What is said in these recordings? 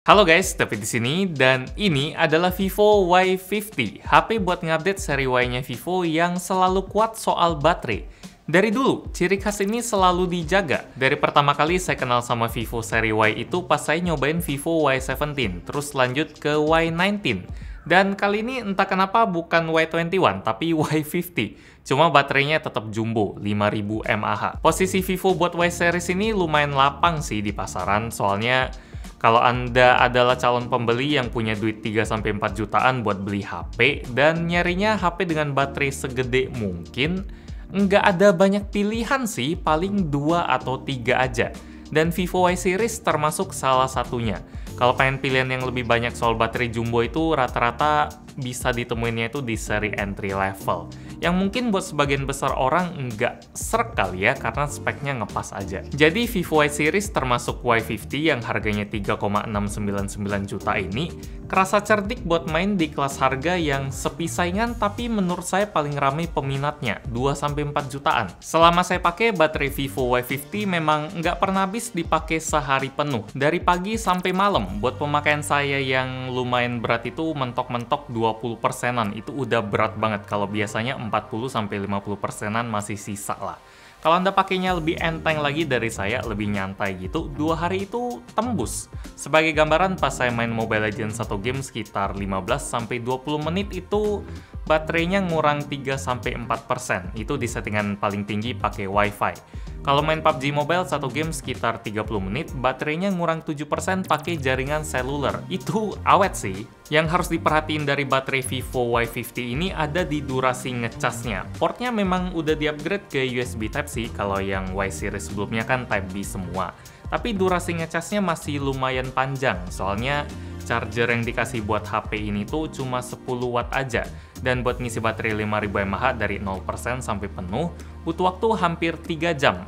Halo guys, David di sini dan ini adalah Vivo Y50, HP buat ngupdate seri Y-nya Vivo yang selalu kuat soal baterai. Dari dulu, ciri khas ini selalu dijaga. Dari pertama kali saya kenal sama Vivo seri Y itu pas saya nyobain Vivo Y17, terus lanjut ke Y19. Dan kali ini entah kenapa bukan Y21, tapi Y50. Cuma baterainya tetap jumbo, 5000 mAh. Posisi Vivo buat Y series ini lumayan lapang sih di pasaran, soalnya kalau Anda adalah calon pembeli yang punya duit 3-4 jutaan buat beli HP dan nyarinya HP dengan baterai segede mungkin, nggak ada banyak pilihan sih, paling 2 atau 3 aja. Dan Vivo Y series termasuk salah satunya. Kalau pengen pilihan yang lebih banyak soal baterai jumbo itu rata-rata bisa ditemuinnya itu di seri entry level. Yang mungkin buat sebagian besar orang nggak srek kali ya, karena speknya ngepas aja. Jadi Vivo Y series termasuk Y50 yang harganya 3,699 juta ini, kerasa cerdik buat main di kelas harga yang sepi saingan, tapi menurut saya paling ramai peminatnya, 2-4 jutaan. Selama saya pakai baterai Vivo Y50 memang nggak pernah habis dipakai sehari penuh, dari pagi sampai malam. Buat pemakaian saya yang lumayan berat itu mentok-mentok 20%-an, itu udah berat banget. Kalau biasanya 40-50%-an masih sisa lah. Kalau Anda pakainya lebih enteng lagi dari saya, lebih nyantai gitu, 2 hari itu tembus. Sebagai gambaran, pas saya main Mobile Legends satu game sekitar 15-20 menit itu baterainya ngurang 3-4%. Itu di settingan paling tinggi pakai Wi-Fi. Kalau main PUBG Mobile satu game sekitar 30 menit, baterainya ngurang 7% pakai jaringan seluler. Itu awet sih. Yang harus diperhatiin dari baterai Vivo Y50 ini ada di durasi ngecasnya. Portnya memang udah di-upgrade ke USB Type-C, kalau yang Y series sebelumnya kan Type-B semua. Tapi durasi ngecasnya masih lumayan panjang, soalnya charger yang dikasih buat HP ini tuh cuma 10 watt aja. Dan buat ngisi baterai 5000 mAh dari 0% sampai penuh, butuh waktu hampir 3 jam.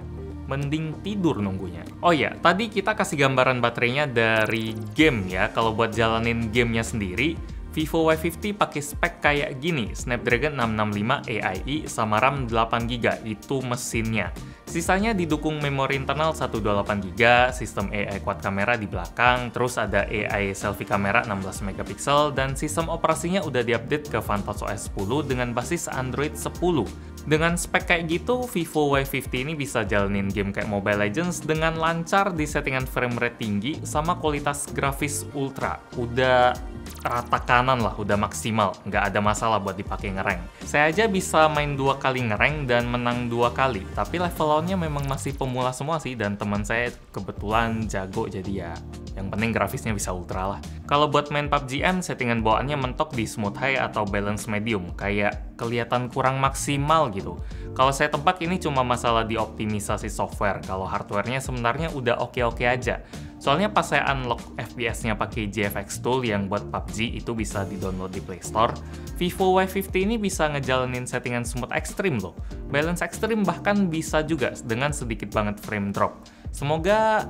Mending tidur nunggunya. Oh ya, tadi kita kasih gambaran baterainya dari game ya. Kalau buat jalanin gamenya sendiri, Vivo Y50 pakai spek kayak gini, Snapdragon 665 AI sama RAM 8GB, itu mesinnya. Sisanya didukung memori internal 128GB, sistem AI quad kamera di belakang, terus ada AI selfie kamera 16MP, dan sistem operasinya udah diupdate ke VantageOS 10 dengan basis Android 10. Dengan spek kayak gitu, Vivo Y50 ini bisa jalanin game kayak Mobile Legends dengan lancar di settingan frame rate tinggi sama kualitas grafis ultra. Udah rata kanan lah, udah maksimal, nggak ada masalah buat dipakai ngerank. Saya aja bisa main 2 kali ngerank dan menang 2 kali, tapi level lawannya memang masih pemula semua sih, dan teman saya kebetulan jago, jadi ya yang penting grafisnya bisa ultra lah. Kalau buat main PUBG M, settingan bawaannya mentok di smooth high atau balance medium, kayak kelihatan kurang maksimal gitu. Kalau saya tebak ini cuma masalah di optimisasi software, kalau hardware-nya sebenarnya udah oke-oke aja. Soalnya pas saya unlock FPS-nya pakai GFX Tool yang buat PUBG itu bisa di-download di Play Store, Vivo Y50 ini bisa ngejalanin settingan smooth ekstrim loh. Balance ekstrim bahkan bisa juga dengan sedikit banget frame drop. Semoga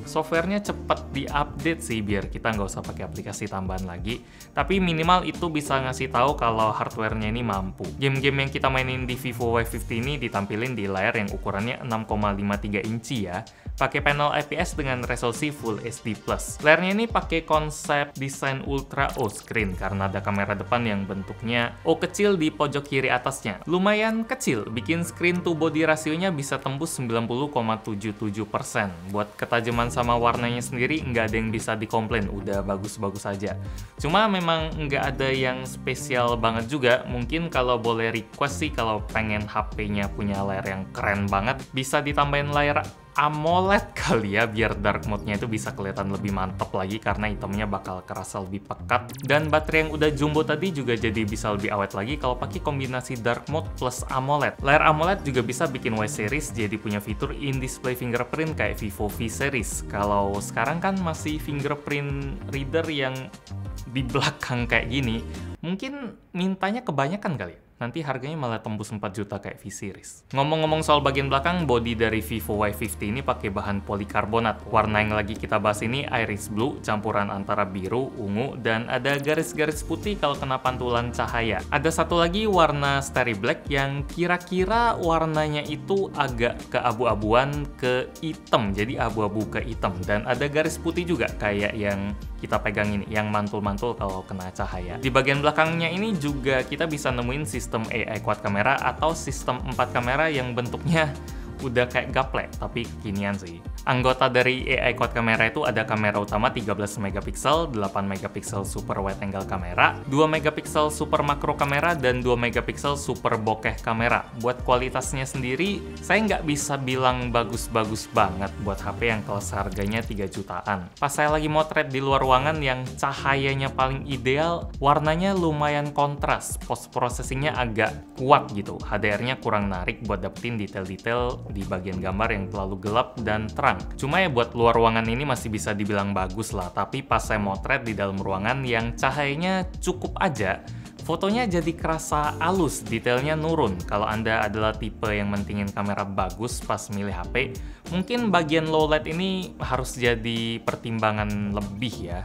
softwarenya cepat di-update sih biar kita nggak usah pakai aplikasi tambahan lagi. Tapi minimal itu bisa ngasih tahu kalau hardware-nya ini mampu. Game-game yang kita mainin di Vivo Y50 ini ditampilin di layar yang ukurannya 6,53 inci ya. Pakai panel IPS dengan resolusi Full HD+. Layarnya ini pakai konsep desain Ultra O screen karena ada kamera depan yang bentuknya O kecil di pojok kiri atasnya. Lumayan kecil, bikin screen to body rasionya bisa tembus 90,77%. Buat ketajaman sama warnanya sendiri nggak ada yang bisa dikomplain, udah bagus-bagus aja. Cuma memang nggak ada yang spesial banget juga. Mungkin kalau boleh request sih, kalau pengen HP-nya punya layar yang keren banget, bisa ditambahin layar AMOLED kali ya, biar dark mode-nya itu bisa kelihatan lebih mantap lagi karena hitamnya bakal kerasa lebih pekat. Dan baterai yang udah jumbo tadi juga jadi bisa lebih awet lagi kalau pakai kombinasi dark mode plus AMOLED. Layar AMOLED juga bisa bikin Y series jadi punya fitur in-display fingerprint kayak Vivo V series. Kalau sekarang kan masih fingerprint reader yang di belakang kayak gini, mungkin mintanya kebanyakan kali ya. Nanti harganya malah tembus 4 juta kayak V-Series. Ngomong-ngomong soal bagian belakang, bodi dari Vivo Y50 ini pakai bahan polikarbonat. Warna yang lagi kita bahas ini iris blue, campuran antara biru, ungu, dan ada garis-garis putih kalau kena pantulan cahaya. Ada satu lagi warna starry black yang kira-kira warnanya itu agak keabu-abuan ke hitam, jadi abu-abu ke hitam. Dan ada garis putih juga kayak yang kita pegang ini, yang mantul-mantul kalau kena cahaya. Di bagian belakangnya ini juga kita bisa nemuin sistem AI quad kamera atau sistem 4 kamera yang bentuknya udah kayak gaplek, tapi kekinian sih. Anggota dari AI quad kamera itu ada kamera utama 13 megapiksel, 8 megapiksel super wide angle kamera, 2 megapiksel super makro kamera, dan 2 megapiksel super bokeh kamera. Buat kualitasnya sendiri, saya nggak bisa bilang bagus-bagus banget buat HP yang kelas harganya 3 jutaan. Pas saya lagi motret di luar ruangan yang cahayanya paling ideal, warnanya lumayan kontras, post processingnya agak kuat gitu. HDR-nya kurang narik buat dapetin detail-detail di bagian gambar yang terlalu gelap dan terang. Cuma ya buat luar ruangan ini masih bisa dibilang bagus lah, tapi pas saya motret di dalam ruangan yang cahayanya cukup aja, fotonya jadi kerasa halus, detailnya nurun. Kalau Anda adalah tipe yang mentingin kamera bagus pas milih HP, mungkin bagian low light ini harus jadi pertimbangan lebih ya.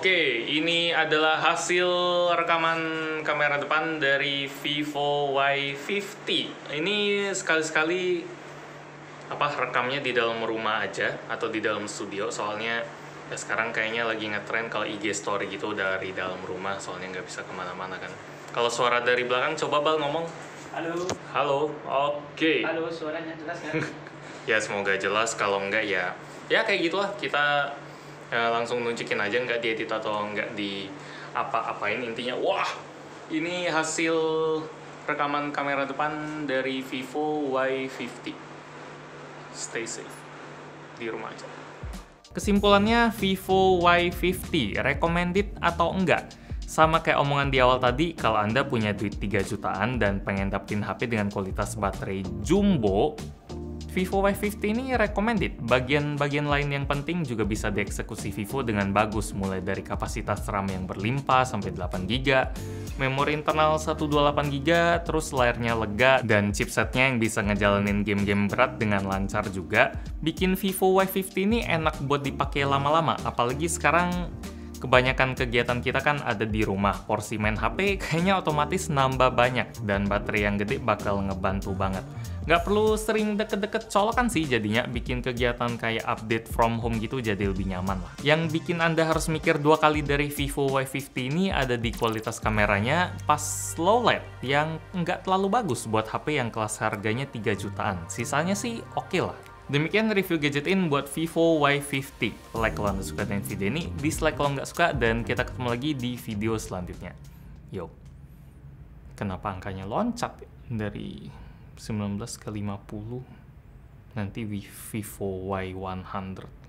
Oke, ini adalah hasil rekaman kamera depan dari Vivo Y50. Ini sekali-sekali rekamnya di dalam rumah aja atau di dalam studio, soalnya ya sekarang kayaknya lagi ngetren kalau IG story gitu dari dalam rumah, soalnya nggak bisa kemana-mana kan. Kalau suara dari belakang, coba Bal ngomong. Halo. Halo, oke. Halo, suaranya jelas kan? Ya semoga jelas, kalau enggak ya kayak gitulah, kita langsung nunjukin aja, nggak diedit atau nggak di apa-apain. Intinya, wah, ini hasil rekaman kamera depan dari Vivo Y50. Stay safe di rumah aja. Kesimpulannya, Vivo Y50 recommended atau enggak? Sama kayak omongan di awal tadi, kalau Anda punya duit 3 jutaan dan pengen dapetin HP dengan kualitas baterai jumbo, Vivo Y50 ini recommended. Bagian-bagian lain yang penting juga bisa dieksekusi Vivo dengan bagus, mulai dari kapasitas RAM yang berlimpah sampai 8GB, memori internal 128GB, terus layarnya lega, dan chipsetnya yang bisa ngejalanin game-game berat dengan lancar juga, bikin Vivo Y50 ini enak buat dipakai lama-lama. Apalagi sekarang kebanyakan kegiatan kita kan ada di rumah, porsi main HP kayaknya otomatis nambah banyak, dan baterai yang gede bakal ngebantu banget. Nggak perlu sering deket-deket colokan sih, jadinya bikin kegiatan kayak update from home gitu jadi lebih nyaman lah. Yang bikin Anda harus mikir 2 kali dari Vivo Y50 ini ada di kualitas kameranya pas low light, yang nggak terlalu bagus buat HP yang kelas harganya 3 jutaan. Sisanya sih oke lah. Demikian review gadgetin buat Vivo Y50. Like kalau Anda suka dengan video ini, dislike kalau nggak suka, dan kita ketemu lagi di video selanjutnya. Yo, kenapa angkanya loncat dari 19 ke 50? Nanti Vivo Y100.